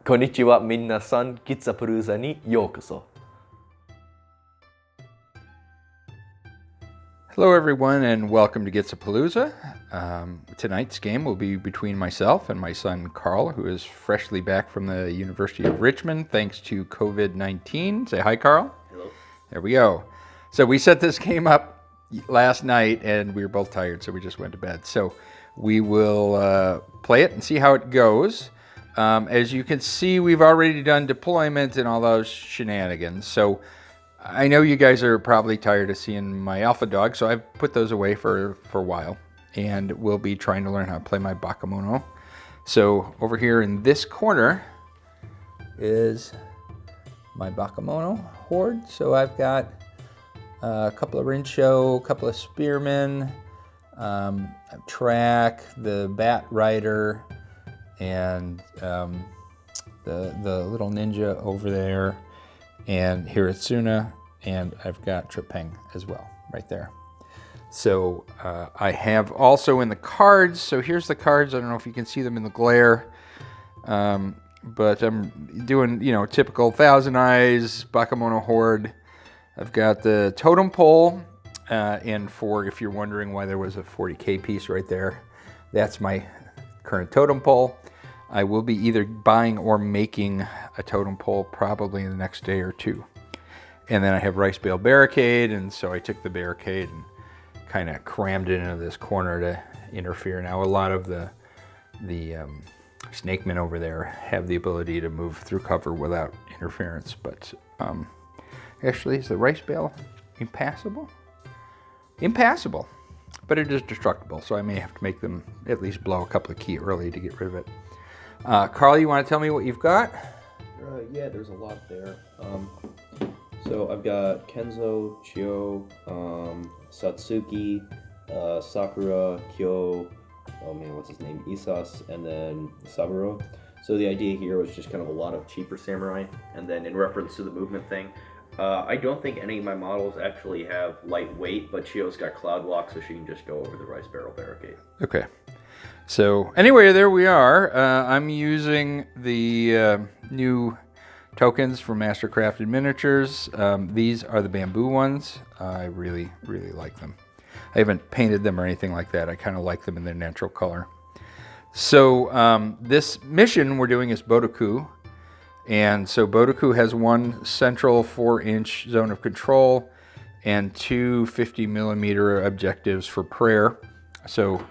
Konnichiwa minasan, Gitsapalooza ni yokoso. Hello everyone and welcome to Gitsapalooza. Tonight's game will be between myself and my son Carl, who is freshly back from the University of Richmond thanks to COVID-19. Say hi, Carl. Hello. There we go. So we set this game up last night and we were both tired, so we just went to bed. So we will play it and see how it goes. As you can see, we've already done deployment and all those shenanigans. So I know you guys are probably tired of seeing my alpha dog, so I've put those away for a while. And we'll be trying to learn how to play my bakemono. So over here in this corner is my bakemono horde. So I've got a couple of Rincho, a couple of spearmen, track, the bat rider, and the little ninja over there, and Hiritsuna, and I've got Tripeng as well, right there. So I have also in the cards, so here's the cards, I don't know if you can see them in the glare, but I'm doing, typical Thousand Eyes, Bakemono Horde. I've got the totem pole, and if you're wondering why there was a 40K piece right there, that's my current totem pole. I will be either buying or making a totem pole probably in the next day or two. And then I have rice bale barricade, and so I took the barricade and kind of crammed it into this corner to interfere. Now a lot of the snakemen over there have the ability to move through cover without interference, but actually, is the rice bale impassable? Impassable, but it is destructible, so I may have to make them at least blow a couple of key early to get rid of it. Carl, you want to tell me what you've got? Yeah, there's a lot there. So I've got Kenzo, Chio, Satsuki, Sakura, Kyo, what's his name? Isas, and then Saburo. So the idea here was just kind of a lot of cheaper samurai, and then in reference to the movement thing, I don't think any of my models actually have lightweight, but Chio's got cloud walk, so she can just go over the rice barrel barricade. Okay. So anyway, there we are. I'm using the new tokens from Mastercrafted Miniatures. These are the bamboo ones. I really, really like them. I haven't painted them or anything like that. I kind of like them in their natural color. So this mission we're doing is Botoku. And so Botoku has one central 4-inch zone of control and two 50mm objectives for prayer. So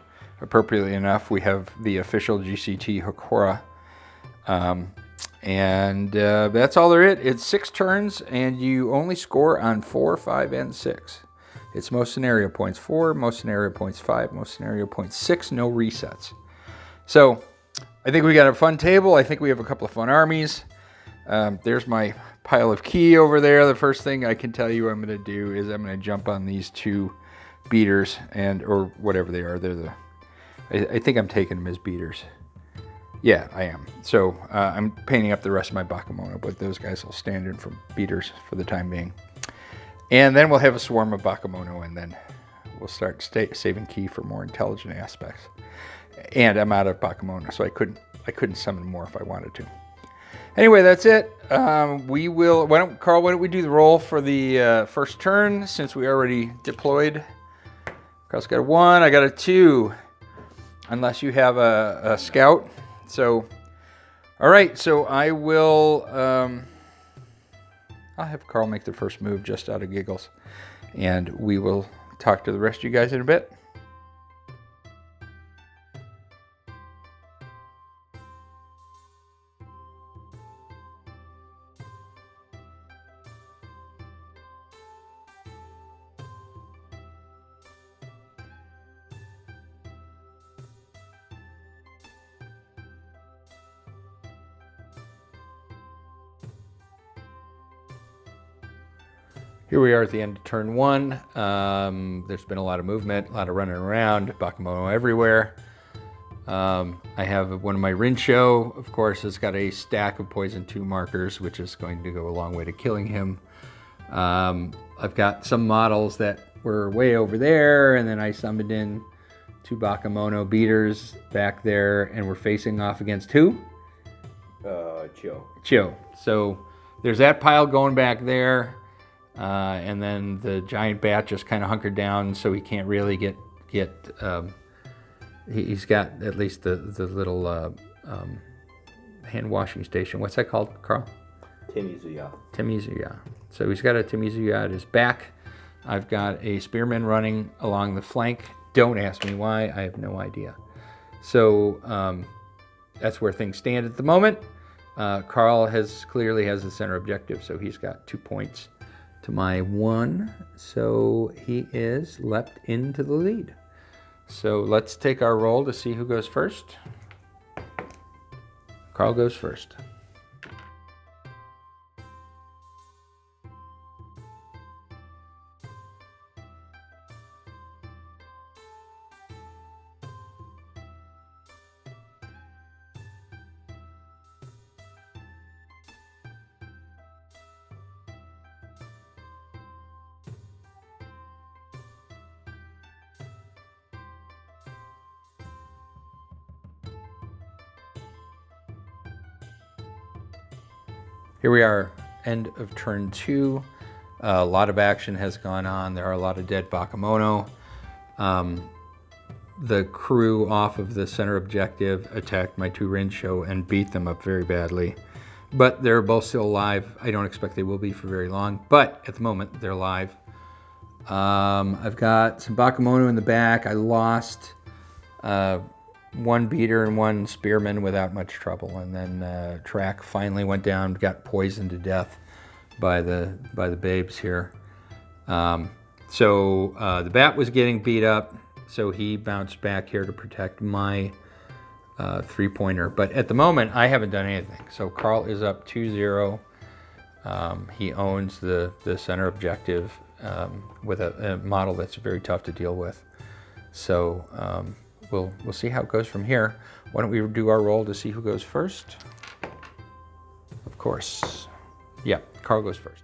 appropriately enough, we have the official GCT Hokora. And that's all there is. It's 6 turns, and you only score on 4, 5, and 6. It's most scenario points 4, most scenario points 5, most scenario points 6, no resets. So I think we got a fun table. I think we have a couple of fun armies. There's my pile of key over there. The first thing I can tell you I'm going to do is I'm going to jump on these 2 beaters, or whatever they are. They're I think I'm taking them as beaters. Yeah, I am. So I'm painting up the rest of my bakemono, but those guys will stand in for beaters for the time being. And then we'll have a swarm of bakemono, and then we'll start saving key for more intelligent aspects. And I'm out of bakemono, so I couldn't summon more if I wanted to. Anyway, that's it. Carl, why don't we do the roll for the first turn, since we already deployed. Carl's got a 1, I got a 2. Unless you have a scout. So, all right, so I will, I'll have Carl make the first move just out of giggles. And we will talk to the rest of you guys in a bit. Here we are at the end of turn 1. There's been a lot of movement, a lot of running around, bakemono everywhere. I have one of my Rincho, of course, has got a stack of poison 2 markers, which is going to go a long way to killing him. I've got some models that were way over there, and then I summoned in 2 bakemono beaters back there, and we're facing off against who? Chio. So there's that pile going back there, and then the giant bat just kind of hunkered down, so he can't really get. He's got at least the little hand washing station. What's that called, Carl? Temizuya. So he's got a Temizuya at his back. I've got a spearman running along the flank. Don't ask me why. I have no idea. So that's where things stand at the moment. Carl clearly has the center objective, so he's got 2 points to my 1. So he is leapt into the lead. So let's take our roll to see who goes first. Carl goes first. Here we are, end of turn 2. A lot of action has gone on. There are a lot of dead bakemono. The crew off of the center objective attacked my 2 Rinsho and beat them up very badly. But they're both still alive. I don't expect they will be for very long, but at the moment they're alive. I've got some bakemono in the back. I lost 1 beater and 1 spearman without much trouble, and then Track finally went down, got poisoned to death by the babes here. So the bat was getting beat up, so he bounced back here to protect my 3-pointer. But at the moment, I haven't done anything. So Carl is up 2-0. He owns the center objective with a model that's very tough to deal with. So we'll see how it goes from here. Why don't we do our roll to see who goes first? Of course. Yeah, Carl goes first.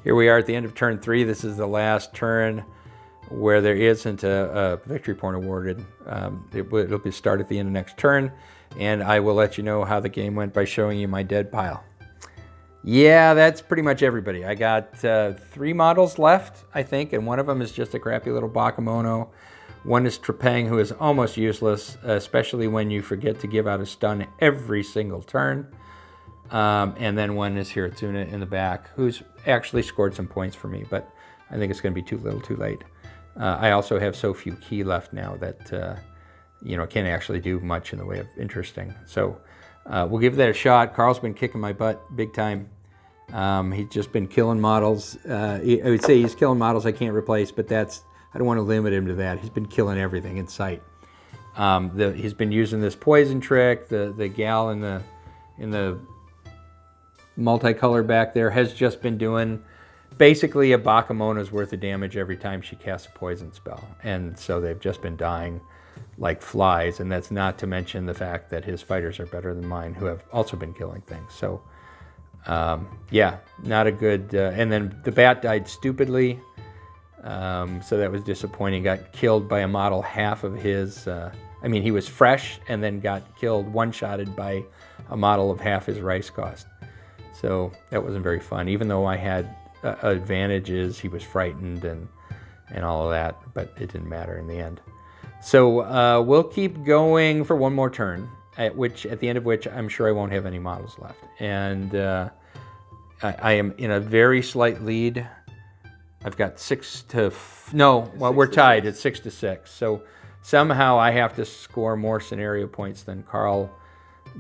Here we are at the end of turn 3. This is the last turn where there isn't a victory point awarded. It'll be start at the end of next turn, and I will let you know how the game went by showing you my dead pile. Yeah, that's pretty much everybody. I got 3 models left, I think, and one of them is just a crappy little bakemono. One is Trepang, who is almost useless, especially when you forget to give out a stun every single turn. And then one is Hiratsuna in the back, who's actually scored some points for me, but I think it's going to be too little too late. I also have so few key left now that, can't actually do much in the way of interesting. So we'll give that a shot. Carl's been kicking my butt big time. He's just been killing models. I would say he's killing models I can't replace, but I don't want to limit him to that. He's been killing everything in sight. He's been using this poison trick. The gal in the multicolor back there has just been doing basically a bakemono's worth of damage every time she casts a poison spell. And so they've just been dying like flies, and that's not to mention the fact that his fighters are better than mine, who have also been killing things. So yeah, not a good, and then the bat died stupidly, so that was disappointing. Got killed by a model half of his, he was fresh and then got killed, one-shotted by a model of half his rice cost. So that wasn't very fun, even though I had advantages. He was frightened and all of that, but it didn't matter in the end. So we'll keep going for one more turn, at the end of which I'm sure I won't have any models left. And I am in a very slight lead. I've got we're tied. It's 6-6. So somehow I have to score more scenario points than Carl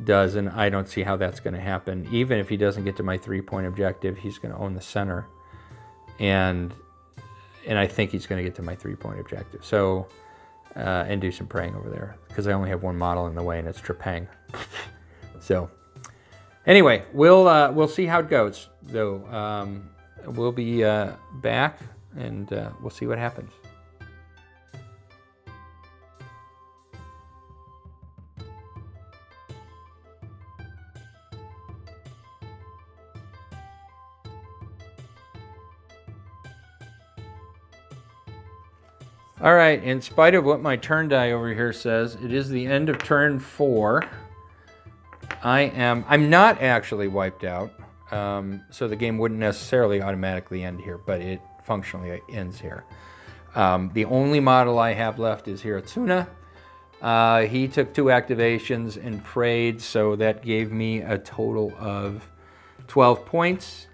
does, and I don't see how that's going to happen. Even if he doesn't get to my 3-point objective, he's going to own the center, and I think he's going to get to my 3-point objective. So and do some praying over there, because I only have one model in the way, and it's Trepang. So anyway, we'll see how it goes. Though we'll be back, and we'll see what happens. All right, in spite of what my turn die over here says, it is the end of turn 4. I'm not actually wiped out, so the game wouldn't necessarily automatically end here, but it functionally ends here. The only model I have left is Hiratsuna. He took 2 activations and prayed, so that gave me a total of 12 points.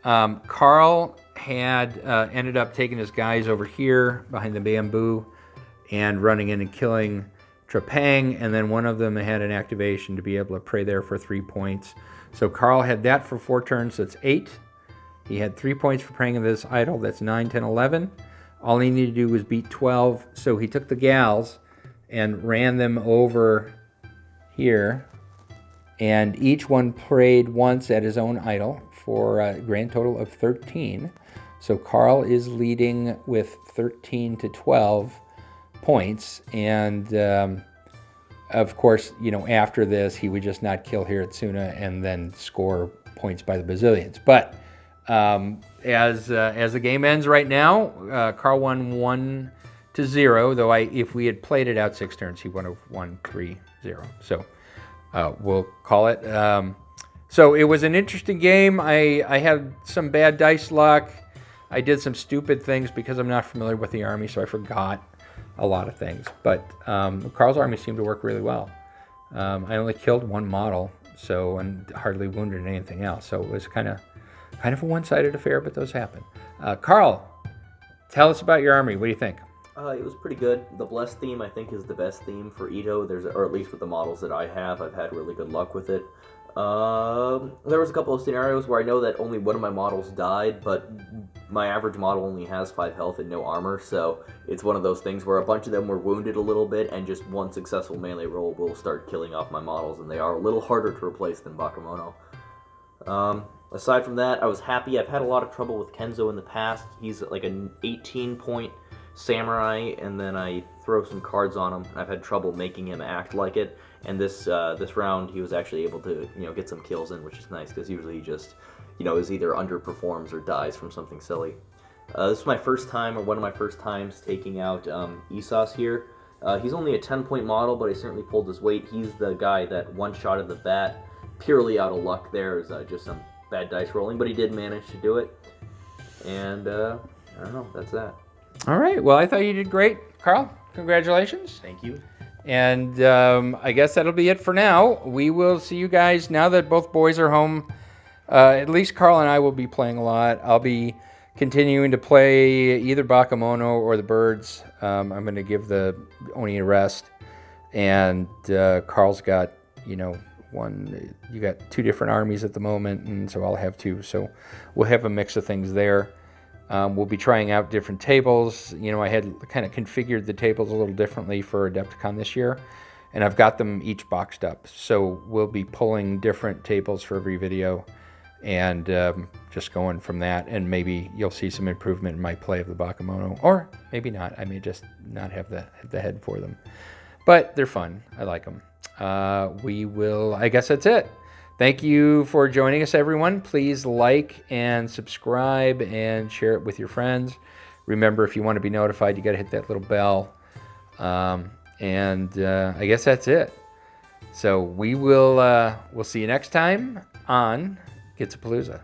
Carl had ended up taking his guys over here behind the bamboo and running in and killing Trepang, and then one of them had an activation to be able to pray there for 3 points. So Carl had that for 4 turns, so that's 8. He had 3 points for praying of this idol, that's 9, 10, 11. All he needed to do was beat 12, so he took the gals and ran them over here, and each one prayed once at his own idol for a grand total of 13. So Carl is leading with 13 to 12 points, and of course, you know, after this he would just not kill Hiratsuna and then score points by the bazillions. But as the game ends right now, Carl won 1-0, though if we had played it out 6 turns, he would have won 3-0. So we'll call it. So it was an interesting game. I had some bad dice luck. I did some stupid things because I'm not familiar with the army, so I forgot a lot of things. But Carl's army seemed to work really well. I only killed 1 model, and hardly wounded anything else. So it was kind of a one-sided affair, but those happen. Carl, tell us about your army. What do you think? It was pretty good. The Blessed theme, I think, is the best theme for Ito. Or at least with the models that I have, I've had really good luck with it. There was a couple of scenarios where I know that only one of my models died, but my average model only has 5 health and no armor, so it's one of those things where a bunch of them were wounded a little bit, and just one successful melee roll will start killing off my models, and they are a little harder to replace than bakemono. Aside from that, I was happy. I've had a lot of trouble with Kenzo in the past. He's like an 18-point samurai, and then I throw some cards on him. I've had trouble making him act like it, and this round he was actually able to get some kills in, which is nice because usually he just is either underperforms or dies from something silly. This is my first time, or one of my first times, taking out Isas here. He's only a 10-point model, but he certainly pulled his weight. He's the guy that one-shotted the bat purely out of luck. There is just some bad dice rolling, but he did manage to do it. And I don't know, that's that. All right. Well, I thought you did great, Carl. Congratulations. Thank you. And I guess that'll be it for now. We will see you guys now that both boys are home. At least Carl and I will be playing a lot. I'll be continuing to play either bakemono or the birds. I'm going to give the Oni a rest. And Carl's got, you got 2 different armies at the moment, and so I'll have 2. So we'll have a mix of things there. We'll be trying out different tables. I had kind of configured the tables a little differently for Nodepticon this year, and I've got them each boxed up. So we'll be pulling different tables for every video and just going from that. And maybe you'll see some improvement in my play of the bakemono, or maybe not. I may just not have the head for them. But they're fun. I like them. I guess that's it. Thank you for joining us, everyone. Please like and subscribe and share it with your friends. Remember, if you want to be notified, you got to hit that little bell. I guess that's it. So we'll see you next time on Gitsapalooza.